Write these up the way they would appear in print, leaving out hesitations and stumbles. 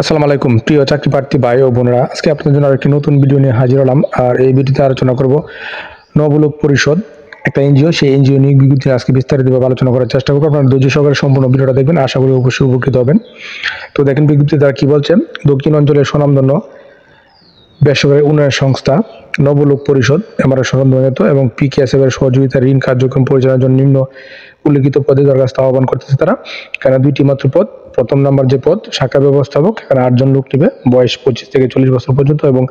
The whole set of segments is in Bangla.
আসসালামু আলাইকুম প্রিয় চাকরি প্রার্থী ভাই ও বোনেরা, আজকে আপনাদের জন্য আরেকটি নতুন ভিডিও নিয়ে হাজির হলাম। আর এই ভিডিওতে আলোচনা করব নবলোক পরিষদ, একটা এনজিও। সেই এনজিও নিয়ে বিজ্ঞপ্তি আজকে বিস্তারিতভাবে আলোচনা করার চেষ্টা করবো। আপনারা ধৈর্য সহকারে সম্পূর্ণ ভিডিওটা দেখবেন, আশা করি অবশ্যই উপকৃত হবেন। তো দেখেন বিজ্ঞপ্তি তারা কি বলছে। দক্ষিণ অঞ্চলের স্বনামধন্য বেসরকারি উন্নয়ন সংস্থা নবলোক পরিষদ এমআরএস সমন্বয়ত এবং পিকেএসএফ এর সহযোগিতা ঋণ কার্যক্রম পরিচালনার জন্য নিম্ন উল্লেখিত পদে দরখাস্ত আহ্বান করতেছে তারা। এখানে দুইটি মাত্র পদ। প্রথম নাম্বার যে পদ শাখা ব্যবস্থাপক, এখানে 8 জন লোক নেবে, বয়স 25 থেকে 40 বছর পর্যন্ত। এবং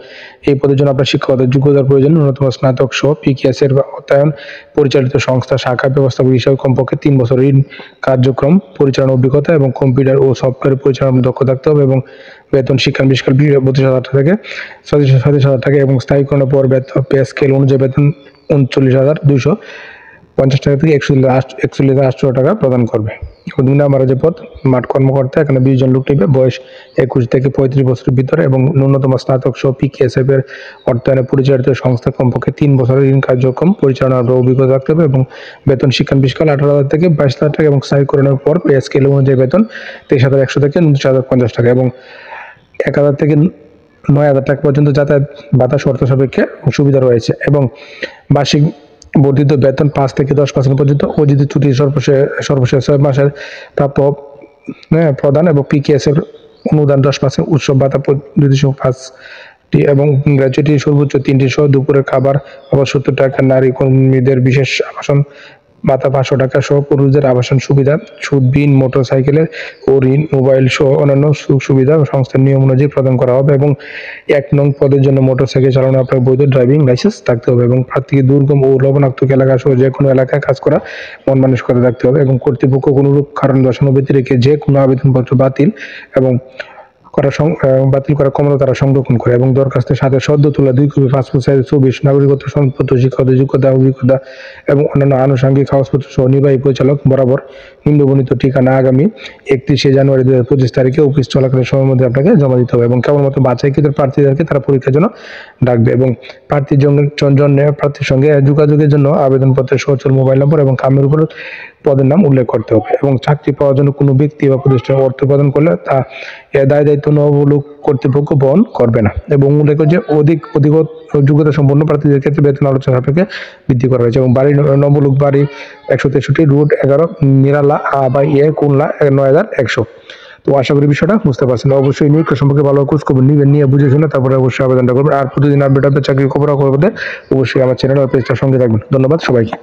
এই পদের জন্য আপনার শিক্ষকতার যোগ্যতার প্রয়োজন, ন্যূনতম স্নাতক সহ পিকেএস এর অর্থায়ন পরিচালিত সংস্থা শাখা ব্যবস্থাপক হিসাবে কমপক্ষে 3 বছর ঋণ কার্যক্রম পরিচালনার অভিজ্ঞতা এবং কম্পিউটার ও সফটওয়্যার পরিচালনার দক্ষ থাকতে হবে। এবং বেতন শিক্ষা বিস্কাল 32,000 থেকে 37,000 টাকা এবং স্থায়ীকরণের পর পে স্কেল অনুযায়ী বেতন 39,250 টাকা থেকে 41,800 টাকা প্রদান করবে। দুই নম্বরে যে পদ মাঠ কর্মকর্তা, এখানে 20 জন লোক নেবে, বয়স 21 থেকে 35 বছরের ভিতরে এবং ন্যূনতম স্নাতক সহ পিকেএসএফ এর অর্থায়নে পরিচালিত সংস্থা কমপক্ষে 3 বছরের ঋণ কার্যক্রম পরিচালনার অভিজ্ঞতা রাখতে হবে এবং বেতন শিক্ষা বিস্কাল 18,000 থেকে 22,000 টাকা এবং স্থায়ীকরণের পর পে স্কেল অনুযায়ী বেতন 23,100 থেকে 29,050 টাকা এবং 1,000 থেকে 9,000 টাকা পর্যন্ত যাতায়াত ভাতা শর্ত সাপেক্ষে সুবিধা রয়েছে। এবং বার্ষিক বর্ধিত বেতন 5 থেকে 10% পর্যন্ত অর্জিত ছুটি সর্বশেষ 6 মাসের প্রাপ্য প্রদান এবং পিকেএস এর অনুদান 10%, উৎসব ভাতা পদ্ধতি 5টি এবং গ্র্যাচুইটি সর্বোচ্চ 3টি সহ দুপুরের খাবার আবার 70 টাকা, নারী কর্মীদের বিশেষ আবাসন ভাতা 500 টাকা সহ পুরুষদের আবাসন সুবিধা, সুদবিহীন মোটর সাইকেলের ও ঋণ, মোবাইল সহ অন্যান্য সুবিধা সংস্থার নিয়ম অনুযায়ী প্রদান করা হবে। এবং 1 নং পদের জন্য মোটর সাইকেল চালানো আপনার বৈধ ড্রাইভিং লাইসেন্স থাকতে হবে এবং প্রার্থীকে দুর্গম ও লবণাক্ত এলাকা সহ যে কোনো এলাকায় কাজ করা মন মানসিকতা থাকতে হবে এবং কর্তৃপক্ষ কোনোরূপ কারণ দর্শানো ব্যতিরেকে যে কোনো আবেদনপত্র বাতিল করার ক্ষমতা তারা সংরক্ষণ করে। এবং দরখাস্তের সাথে সদ্য তোলা 2 কপি পাসপোর্ট সাইজ ছবি, নাগরিকত্ব সনদপত্র, শিক্ষাগত যোগ্যতা, অভিজ্ঞতা এবং অন্যান্য আনুষঙ্গিক কাগজপত্র সহ নির্বাহী পরিচালক বরাবর নিম্নবর্ণিত ঠিকানা আগামী 31 জানুয়ারি 2025 তারিখে অফিস চলাকালীন সময়ের মধ্যে আপনাকে জমা দিতে হবে। এবং কেবলমাত্র বাছাইকৃত প্রার্থীদেরকে তারা পরীক্ষার জন্য ডাকবে। এবং প্রার্থীর সঙ্গে যোগাযোগের জন্য আবেদনপত্রের সচল মোবাইল নম্বর এবং কামের উপর পদের নাম উল্লেখ করতে হবে। এবং চাকরি পাওয়ার জন্য কোনো ব্যক্তি বা প্রতিষ্ঠান অর্থ প্রদান করলে তা দায়িত্ব নবলোক কর্তৃপক্ষ বহন করবে না। এবং উল্লেখ্য যে অধিক যোগ্যতা সম্পন্ন প্রার্থীদের ক্ষেত্রে বেতন আলোচনা সাপেক্ষে বৃদ্ধি করা হয়েছে। এবং বাড়ি নবলোক বাড়ি 163 রুট 11 নিরালা বাই খুলনা 9,100। তো আশা করি বিষয়টা বুঝতে পারছেন। অবশ্যই নিয়োগ সম্পর্কে ভালো খোঁজ খবর নিবেন, নিয়ে বুঝে শুনে তারপরে অবশ্যই আবেদনটা করবেন। আর প্রতিদিন আপডেট চাকরির খবর অবশ্যই আমার চ্যানেল ও পেজটার সঙ্গে থাকবেন। ধন্যবাদ সবাইকে।